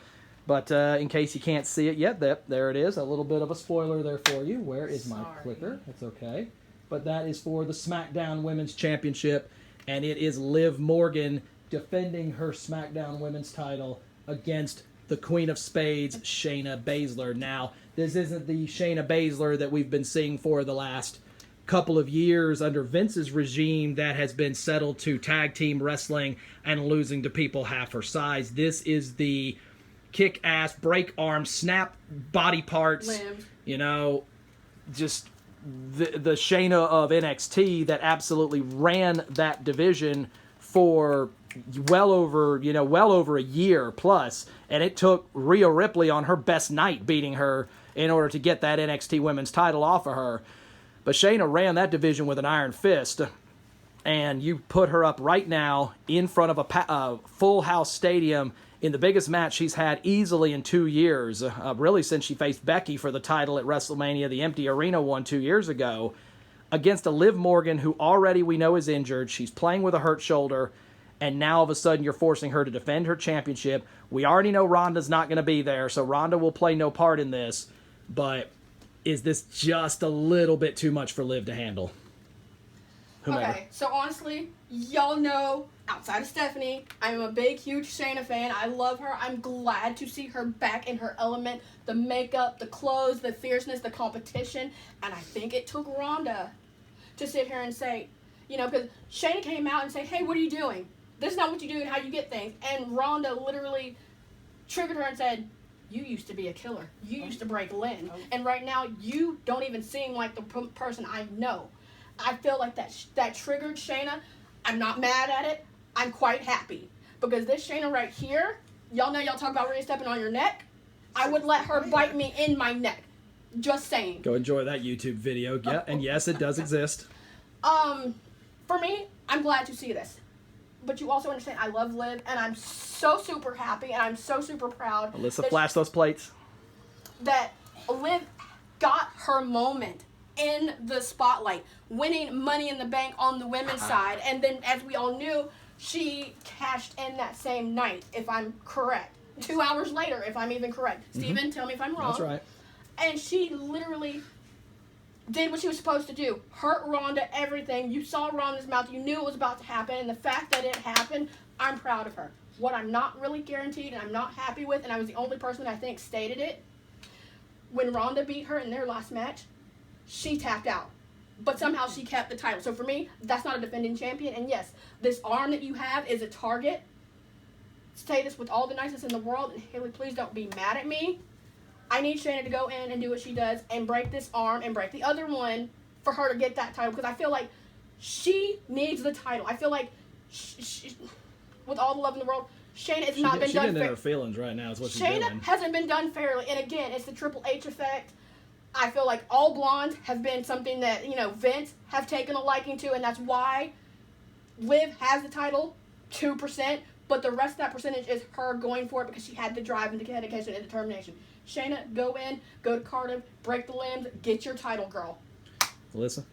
But in case you can't see it yet, there it is. A little bit of a spoiler there for you. Where is my clicker? It's okay. But that is for the SmackDown Women's Championship. And it is Liv Morgan defending her SmackDown Women's title against the Queen of Spades, Shayna Baszler. Now, this isn't the Shayna Baszler that we've been seeing for the last couple of years under Vince's regime that has been settled to tag team wrestling and losing to people half her size. This is the kick-ass, break arm, snap body parts, Limbs. Just the Shayna of NXT that absolutely ran that division for well over a year plus, and it took Rhea Ripley on her best night beating her in order to get that NXT Women's title off of her. But Shayna ran that division with an iron fist, and you put her up right now in front of a full house stadium in the biggest match she's had easily in 2 years, really since she faced Becky for the title at WrestleMania, the empty arena one 2 years ago, against a Liv Morgan who already we know is injured. She's playing with a hurt shoulder. And now, all of a sudden, you're forcing her to defend her championship. We already know Ronda's not going to be there, so Ronda will play no part in this. But is this just a little bit too much for Liv to handle? Whomever. Okay, so honestly, y'all know, outside of Stephanie, I'm a big, huge Shayna fan. I love her. I'm glad to see her back in her element. The makeup, the clothes, the fierceness, the competition. And I think it took Ronda to sit here and say, because Shayna came out and say, hey, what are you doing? This is not what you do and how you get things. And Ronda literally triggered her and said, you used to be a killer. You used to break Lynn. And right now, you don't even seem like the person I know. I feel like that triggered Shayna. I'm not mad at it. I'm quite happy. Because this Shayna right here, y'all know y'all talk about Rhea stepping on your neck. I would let her bite me in my neck. Just saying. Go enjoy that YouTube video. Yeah, and yes, it does exist. For me, I'm glad to see this. but you also understand I love Liv, and I'm so super happy, and I'm so super proud. Alyssa, flash those plates. That Liv got her moment in the spotlight, winning Money in the Bank on the women's side, and then, as we all knew, she cashed in that same night, if I'm correct. 2 hours later, if I'm even correct. Steven, tell me if I'm wrong. That's right. And she literally did what she was supposed to do. Hurt Ronda, everything. You saw Ronda's mouth. You knew it was about to happen. And the fact that it happened, I'm proud of her. What I'm not really guaranteed and I'm not happy with, and I was the only person I think stated it, when Ronda beat her in their last match, she tapped out. But somehow she kept the title. So for me, that's not a defending champion. And yes, this arm that you have is a target. Say this with all the nicest in the world. And Haley, please don't be mad at me. I need Shayna to go in and do what she does and break this arm and break the other one for her to get that title. Because I feel like she needs the title. I feel like, she, with all the love in the world, Shayna has not been She done getting in her fairly. feelings right now is what she's Shayna doing. hasn't been done fairly. And again, it's the Triple H effect. I feel like all blondes have been something that, Vince have taken a liking to, and that's why Liv has the title, 2%, but the rest of that percentage is her going for it because she had the drive and the dedication and determination. Shayna, go in, go to Cardiff, break the limbs, get your title, girl. Alyssa?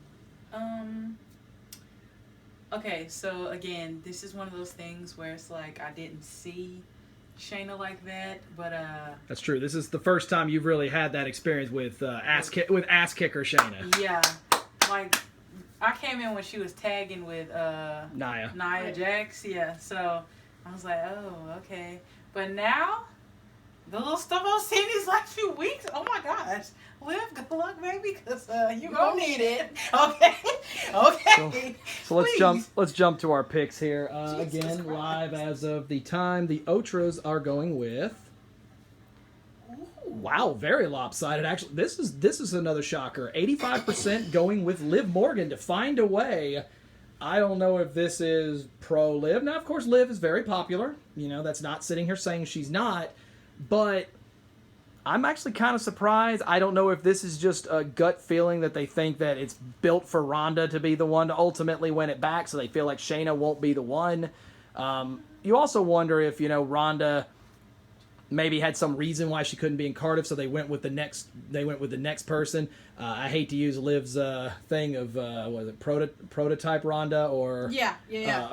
Okay, so again, this is one of those things where it's like I didn't see Shayna like that, but That's true. This is the first time you've really had that experience with ass kicker Shayna. yeah, like I came in when she was tagging with Nia Jax, yeah. So I was like, oh, okay. But now the little stuff I've seen these last few weeks, oh my gosh, Liv, good luck, baby, because you gonna need it. Okay. So let's Please. jump to our picks here. Jesus Again, Christ. live as of the time, the OTRAs are going with. Wow, very lopsided. Actually, this is another shocker. 85% going with Liv Morgan to find a way. I don't know if this is pro Liv. Now, of course, Liv is very popular. That's not sitting here saying she's not, but I'm actually kind of surprised. I don't know if this is just a gut feeling that they think that it's built for Ronda to be the one to ultimately win it back, so they feel like Shayna won't be the one. You also wonder if, Ronda maybe had some reason why she couldn't be in Cardiff, so they went with the next person. I hate to use Liv's thing of was it prototype Ronda or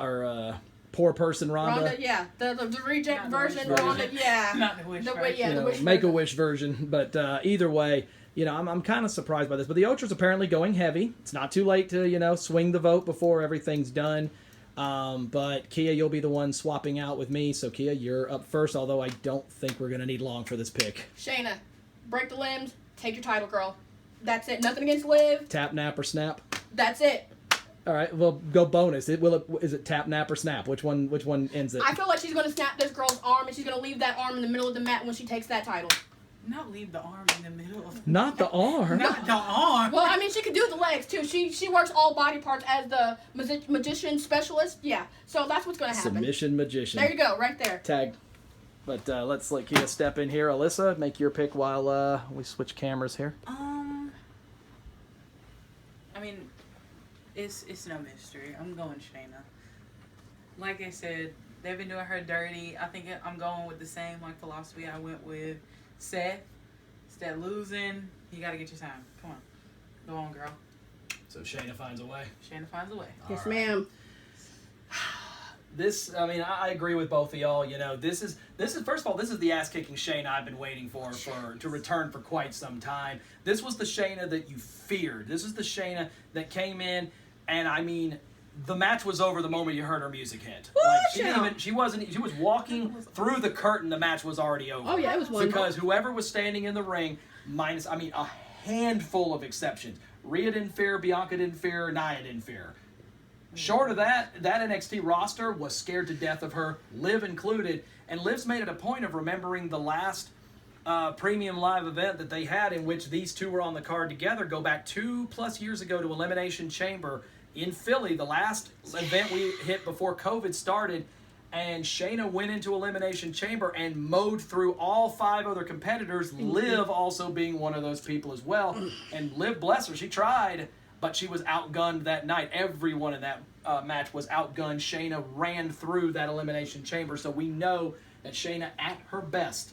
or poor person Ronda. Yeah, the reject Not the version wish Ronda, version. yeah. Not the wish version. Yeah, the wish Make a version. wish version, but either way, I'm kind of surprised by this. But the OTRA's apparently going heavy. It's not too late to swing the vote before everything's done. But Kia, you'll be the one swapping out with me. So Kia, you're up first. Although I don't think we're gonna need long for this pick. Shayna, break the limbs, take your title, girl. That's it. Nothing against Liv. Tap, nap, or snap. That's it. All right, well, go bonus. Is it tap, nap, or snap? Which one ends it? I feel like she's going to snap this girl's arm, and she's going to leave that arm in the middle of the mat when she takes that title. Not leave the arm in the middle of Not the arm. Not the arm. Well, I mean, she could do the legs, too. She works all body parts as the magician specialist. Yeah, so that's what's going to happen. Submission magician. There you go, right there. Tag. But let's let Kia step in here. Alyssa, make your pick while we switch cameras here. I mean, it's no mystery. I'm going Shayna. Like I said, they've been doing her dirty. I think I'm going with the same philosophy I went with Seth. Instead of losing, you got to get your time. Come on. Go on, girl. So Shayna finds a way. Shayna finds a way. Yes, ma'am. I agree with both of y'all. This is first of all, this is the ass kicking Shayna I've been waiting for to return for quite some time. This was the Shayna that you feared. This is the Shayna that came in, and the match was over the moment you heard her music hit. She was walking through the curtain. The match was already over. Oh yeah, it was one. Because whoever was standing in the ring, minus a handful of exceptions. Rhea didn't fear, Bianca didn't fear, Nia didn't fear. Short of that NXT roster was scared to death of her, Liv included, and Liv's made it a point of remembering the last premium live event that they had in which these two were on the card together, go back 2+ years ago to Elimination Chamber in Philly, the last event we hit before COVID started, and Shayna went into Elimination Chamber and mowed through all 5 other competitors, Liv also being one of those people as well, and Liv, bless her, she tried. but she was outgunned that night. Everyone in that match was outgunned. Shayna ran through that Elimination Chamber, so we know that Shayna, at her best,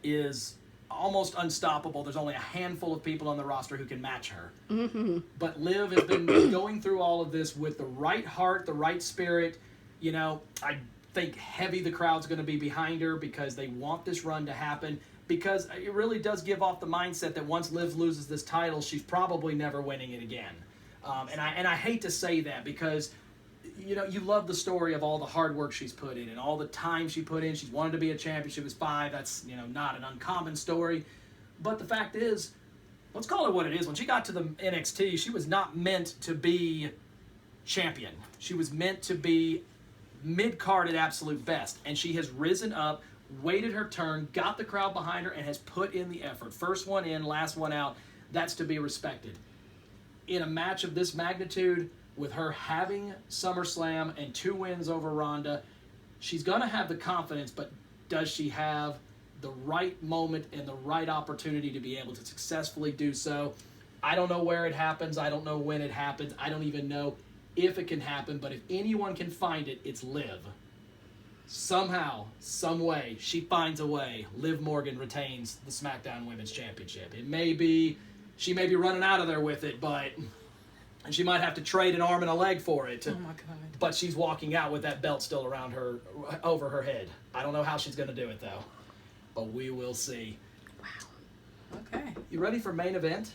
is almost unstoppable. There's only a handful of people on the roster who can match her. Mm-hmm. But Liv has been going through all of this with the right heart, the right spirit. You know, I think heavy the crowd's going to be behind her because they want this run to happen, because it really does give off the mindset that once Liv loses this title, she's probably never winning it again. And I hate to say that because, you know, you love the story of all the hard work she's put in and all the time she put in. She's wanted to be a champion. She was 5. That's, you know, not an uncommon story. But the fact is, let's call it what it is. When she got to the NXT, she was not meant to be champion. She was meant to be mid-card at absolute best. And she has risen up, waited her turn, got the crowd behind her, and has put in the effort. First one in, last one out. That's to be respected. In a match of this magnitude, with her having SummerSlam and 2 wins over Ronda, she's going to have the confidence, but does she have the right moment and the right opportunity to be able to successfully do so? I don't know where it happens. I don't know when it happens. I don't even know if it can happen, but if anyone can find it, it's Liv. Somehow, some way, she finds a way. Liv Morgan retains the SmackDown Women's Championship. It may be, she may be running out of there with it, and she might have to trade an arm and a leg for it. Oh my God. But she's walking out with that belt still around her, over her head. I don't know how she's going to do it, though. But we will see. Wow. Okay. You ready for main event?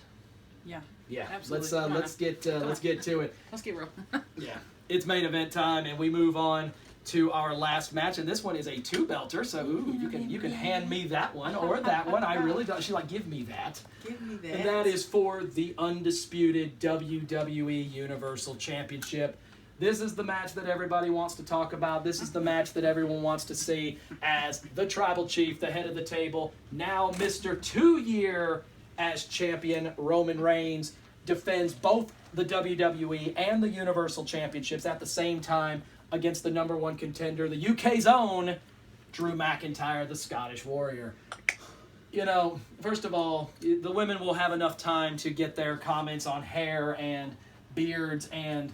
Yeah. Yeah. Absolutely. Let's get to it. Let's get real. Yeah. It's main event time, and we move on to our last match, and this one is a 2-belter. So you can hand me that one or that one. I really don't. She's like, give me that. Give me that. And that is for the undisputed WWE Universal Championship. This is the match that everybody wants to talk about. This is the match that everyone wants to see as the Tribal Chief, the head of the table, now Mr. 2-year as champion, Roman Reigns, defends both the WWE and the Universal Championships at the same time against the number 1 contender, the UK's own Drew McIntyre, the Scottish Warrior. You know, first of all, the women will have enough time to get their comments on hair and beards and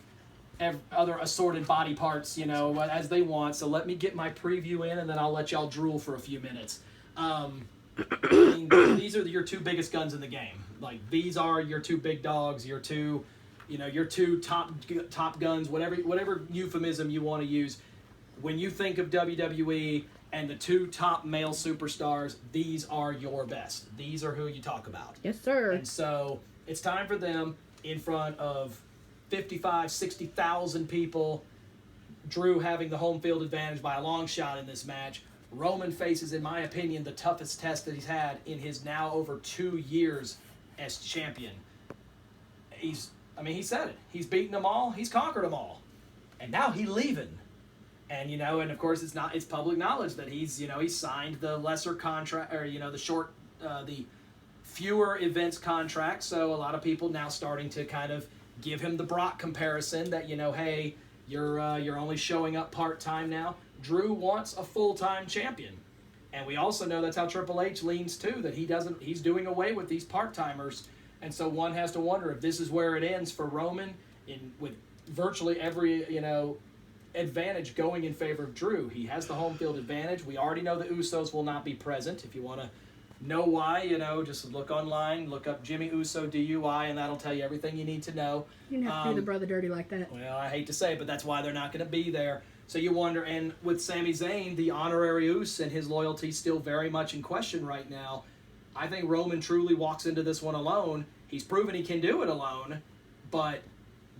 other assorted body parts, you know, as they want. So let me get my preview in, and then I'll let y'all drool for a few minutes. I mean, these are your 2 biggest guns in the game. Like, these are your 2 big dogs, your 2, you know, your 2 top guns, whatever euphemism you want to use. When you think of WWE and the 2 top male superstars, these are your best. These are who you talk about. Yes, sir. And so it's time for them in front of 55, 60,000 people. Drew having the home field advantage by a long shot in this match. Roman faces, in my opinion, the toughest test that he's had in his now over 2 years as champion. He said it. He's beaten them all. He's conquered them all. And now he's leaving. And, you know, and of course it's public knowledge that he's signed the lesser contract, or, you know, the fewer events contract. So a lot of people now starting to kind of give him the Brock comparison that, you know, hey, you're only showing up part-time now. Drew wants a full-time champion. And we also know that's how Triple H leans too, that he's doing away with these part-timers. And so one has to wonder if this is where it ends for Roman, with virtually every, you know, advantage going in favor of Drew. He has the home field advantage. We already know the Usos will not be present. If you want to know why, you know, just look online, look up Jimmy Uso DUI, and that'll tell you everything you need to know. You didn't have to do the brother dirty like that. Well, I hate to say it, but that's why they're not going to be there. So you wonder, and with Sami Zayn, the honorary Us and his loyalty still very much in question right now. I think Roman truly walks into this one alone. He's proven he can do it alone, but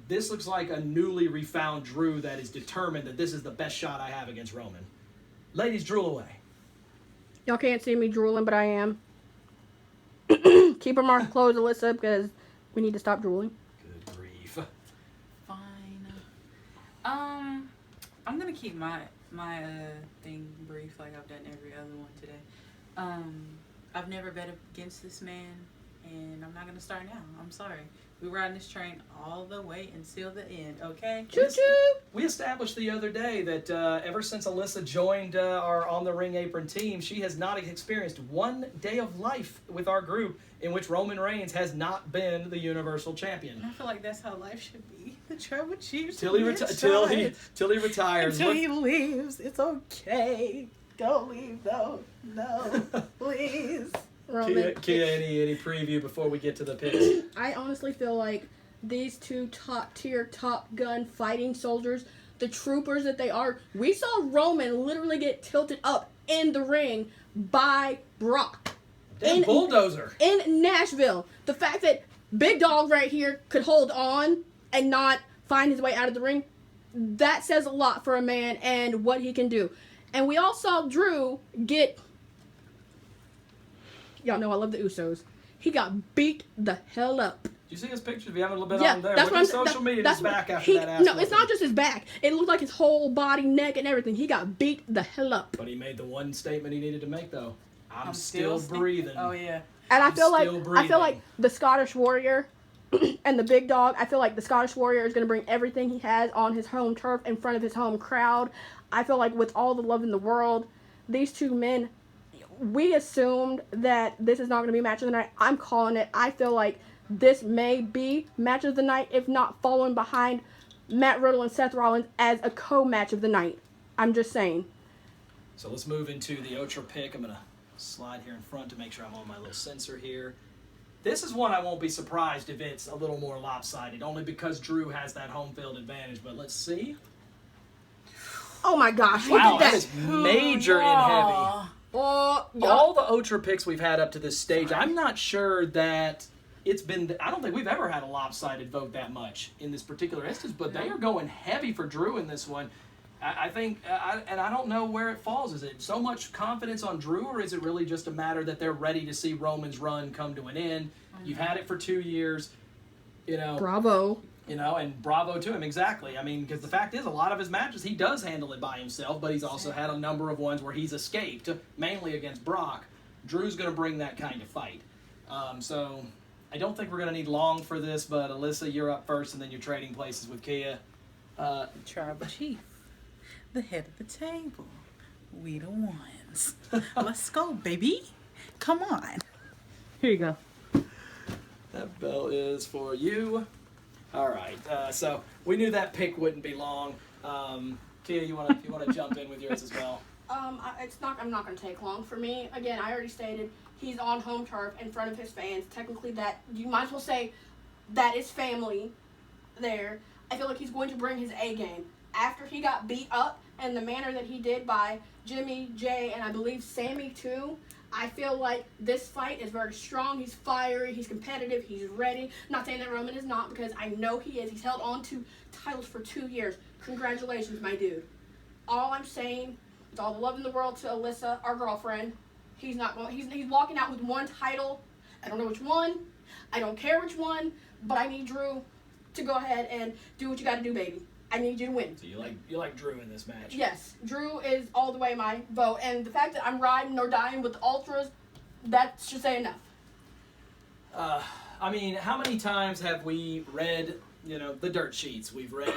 this looks like a newly refound Drew that is determined that this is the best shot I have against Roman. Ladies, drool away. Y'all can't see me drooling, but I am. Keep your mouth closed, Alyssa, because we need to stop drooling. Good grief. Fine. I'm gonna keep my thing brief, like I've done every other one today. I've never bet against this man And I'm not going to start now. I'm sorry. We're riding this train all the way until the end, okay? Choo-choo! We established the other day that ever since Alyssa joined our On the Ring Apron team, she has not experienced one day of life with our group in which Roman Reigns has not been the Universal Champion. And I feel like that's how life should be. The tribal chief. Till he retires. Until he leaves. It's okay. Don't leave, though. No, please. Roman. Kia, any preview before we get to the picks? I honestly feel like these two top-tier, Top Gun fighting soldiers, the troopers that they are, we saw Roman literally get tilted up in the ring by Brock. Damn bulldozer. In Nashville. The fact that Big Dog right here could hold on and not find his way out of the ring, that says a lot for a man and what he can do. And we all saw Drew get... Y'all know I love the Usos. He got beat the hell up. Did you see his pictures? If you have a little bit Yeah, on there. that's Look what at I'm social media. His back after that ass. No, it's not just his back. It looked like his whole body, neck, and everything. He got beat the hell up. But he made the one statement he needed to make, though. I'm still breathing. Oh, yeah. And I feel still like the Scottish Warrior and the Big Dog, I feel like the Scottish Warrior is going to bring everything he has on his home turf in front of his home crowd. I feel like with all the love in the world, these two men, we assumed that this is not going to be match of the night. I'm calling it. I feel like this may be match of the night, if not following behind Matt Riddle and Seth Rollins as a co-match of the night. I'm just saying. So let's move into the OTRA pick. I'm going to slide here in front to make sure I'm on my little sensor here. This is one I won't be surprised if it's a little more lopsided, only because Drew has that home field advantage. But let's see. Oh my gosh. Wow, Look at that is major and heavy. Oh, yeah. All the OTRA picks we've had up to this stage, I'm not sure that it's been... I don't think we've ever had a lopsided vote that much in this particular instance, but they are going heavy for Drew in this one. I think, and I don't know where it falls. Is it so much confidence on Drew, or is it really just a matter that they're ready to see Roman's run come to an end? You've had it for 2 years, you know. Bravo. You know, and bravo to him, exactly. I mean, because the fact is, a lot of his matches, he does handle it by himself, but he's also had a number of ones where he's escaped, mainly against Brock. Drew's going to bring that kind of fight. So I don't think we're going to need long for this, but Alyssa, you're up first, and then you're trading places with Kia. Tribal chief. The head of the table. We the ones. Let's go, baby. Come on. Here you go. That bell is for you. All right. So we knew that pick wouldn't be long. Kia, you want to jump in with yours as well? I'm not going to take long. For me, again, I already stated he's on home turf in front of his fans. Technically, that you might as well say that is family there. I feel like he's going to bring his A game. After he got beat up in the manner that he did by Jimmy, Jay, and I believe Sammy too, I feel like this fight is very strong. He's fiery. He's competitive. He's ready. Not saying that Roman is not, because I know he is. He's held on to titles for 2 years. Congratulations, my dude. All I'm saying, with all the love in the world to Alyssa, our girlfriend, he's walking out with one title. I don't know which one. I don't care which one, but I need Drew to go ahead and do what you got to do, baby. I need you to win. So you like Drew in this match? Yes, Drew is all the way my vote, and the fact that I'm riding or dying with the ultras, that should say enough. I mean, how many times have we read, the dirt sheets? We've read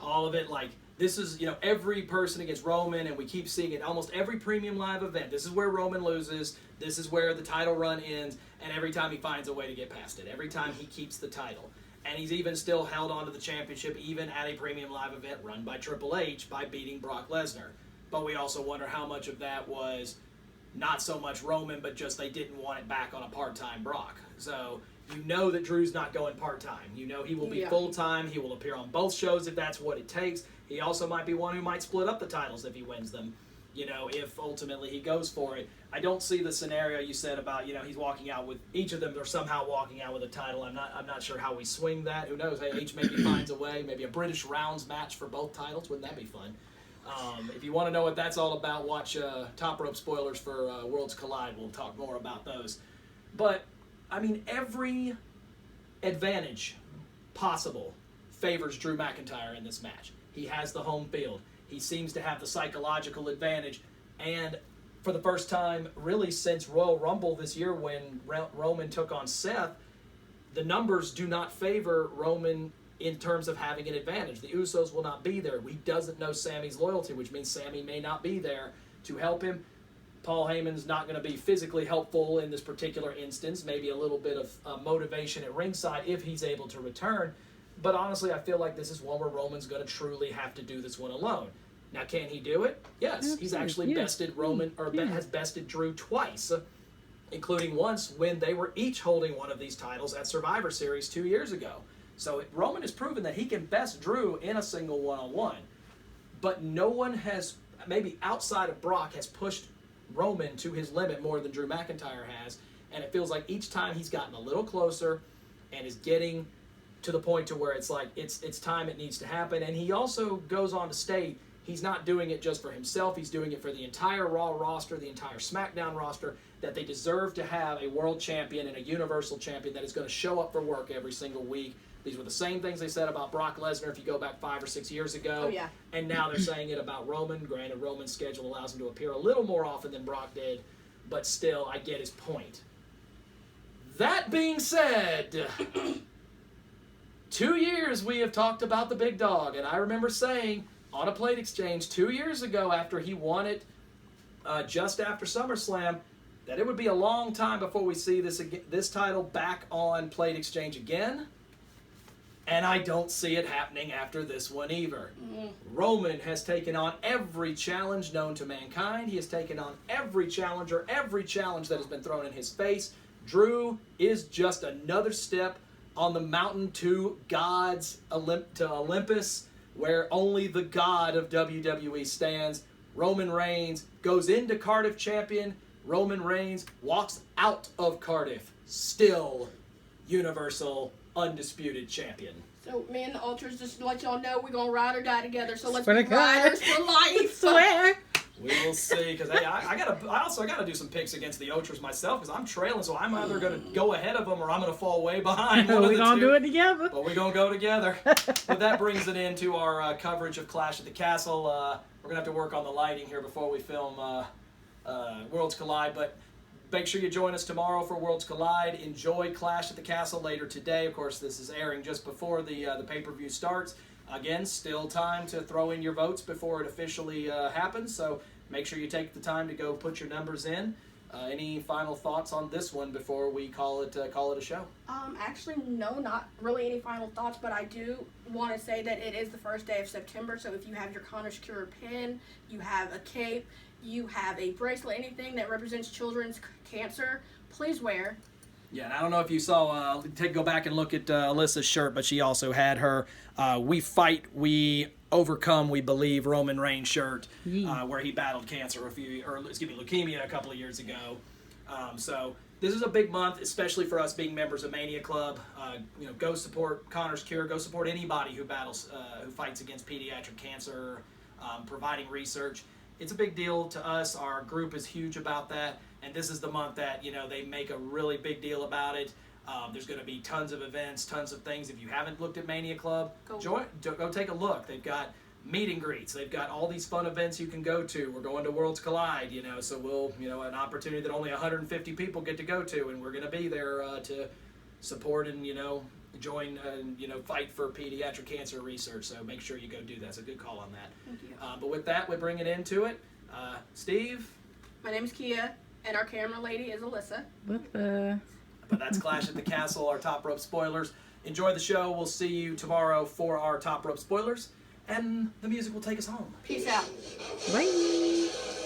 all of it. Like, this is, every person against Roman, and we keep seeing it almost every premium live event. This is where Roman loses. This is where the title run ends, and every time he finds a way to get past it. Every time he keeps the title. And he's even still held on to the championship, even at a premium live event run by Triple H by beating Brock Lesnar. But we also wonder how much of that was not so much Roman, but just they didn't want it back on a part-time Brock. So you know that Drew's not going part-time. You know he will be full-time. He will appear on both shows if that's what it takes. He also might be one who might split up the titles if he wins them, if ultimately he goes for it. I don't see the scenario you said about, he's walking out with, each of them are somehow walking out with a title. I'm not sure how we swing that. Who knows? Hey, H maybe finds a way. Maybe a British rounds match for both titles. Wouldn't that be fun? If you want to know what that's all about, watch Top Rope spoilers for Worlds Collide. We'll talk more about those. But, I mean, every advantage possible favors Drew McIntyre in this match. He has the home field. He seems to have the psychological advantage. And for the first time really since Royal Rumble this year when Roman took on Seth, the numbers do not favor Roman in terms of having an advantage. The Usos will not be there. He doesn't know Sammy's loyalty, which means Sammy may not be there to help him. Paul Heyman's not going to be physically helpful in this particular instance. Maybe a little bit of motivation at ringside if he's able to return. But honestly, I feel like this is one where Roman's going to truly have to do this one alone. Now, can he do it? Yes. He's actually bested Roman, or has bested Drew twice, including once when they were each holding one of these titles at Survivor Series 2 years ago. So Roman has proven that he can best Drew in a single one-on-one. But no one has, maybe outside of Brock, has pushed Roman to his limit more than Drew McIntyre has. And it feels like each time he's gotten a little closer and is getting to the point to where it's like it's time, it needs to happen. And he also goes on to state he's not doing it just for himself. He's doing it for the entire Raw roster, the entire SmackDown roster, that they deserve to have a world champion and a universal champion that is going to show up for work every single week. These were the same things they said about Brock Lesnar if you go back 5 or 6 years ago. Oh, yeah. And now they're saying it about Roman. Granted, Roman's schedule allows him to appear a little more often than Brock did, but still, I get his point. That being said, 2 years we have talked about the big dog, and I remember saying on a plate exchange 2 years ago after he won it just after SummerSlam that it would be a long time before we see this title back on plate exchange again. And I don't see it happening after this one either. Roman has taken on every challenge known to mankind. He has taken on every challenger, every challenge that has been thrown in his face. Drew is just another step on the mountain to God's to Olympus, where only the God of WWE stands. Roman Reigns goes into Cardiff champion. Roman Reigns walks out of Cardiff still Universal Undisputed champion. So me and the Ultras, just to let y'all know, we're going to ride or die together. So let's Swear be to God. riders for life. Swear. We will see, because hey, I also gotta do some picks against the Ultras myself, because I'm trailing, so I'm either gonna go ahead of them or I'm gonna fall way behind. One of We're the going to two. do it together. But we're gonna go together. But that brings it into our coverage of Clash at the Castle. We're gonna have to work on the lighting here before we film Worlds Collide, but make sure you join us tomorrow for Worlds Collide. Enjoy Clash at the Castle later today. Of course, this is airing just before the pay-per-view starts. Again, still time to throw in your votes before it officially happens, so make sure you take the time to go put your numbers in. Any final thoughts on this one before we call it a show? Actually, no, not really any final thoughts, but I do want to say that it is the first day of September, so if you have your Connor's Cure pin, you have a cape, you have a bracelet, anything that represents children's cancer, please wear. Yeah, and I don't know if you saw, go back and look at Alyssa's shirt, but she also had her We Fight, We Overcome, We Believe Roman Reigns shirt, where he battled cancer leukemia a couple of years ago. So this is a big month, especially for us being members of Mania Club. Go support Connor's Cure. Go support anybody who fights against pediatric cancer, providing research. It's a big deal to us. Our group is huge about that. And this is the month that, they make a really big deal about it. There's going to be tons of events, tons of things. If you haven't looked at Mania Club, go take a look. They've got meet and greets. They've got all these fun events you can go to. We're going to Worlds Collide, so we'll, an opportunity that only 150 people get to go to, and we're going to be there to support and, join and, fight for pediatric cancer research. So make sure you go do that. It's a good call on that. Thank you. But with that, we bring it into it. Steve? My name is Kia, and our camera lady is Alyssa. But that's Clash at the Castle, our Top Rope spoilers. Enjoy the show. We'll see you tomorrow for our Top Rope spoilers. And the music will take us home. Peace out. Bye.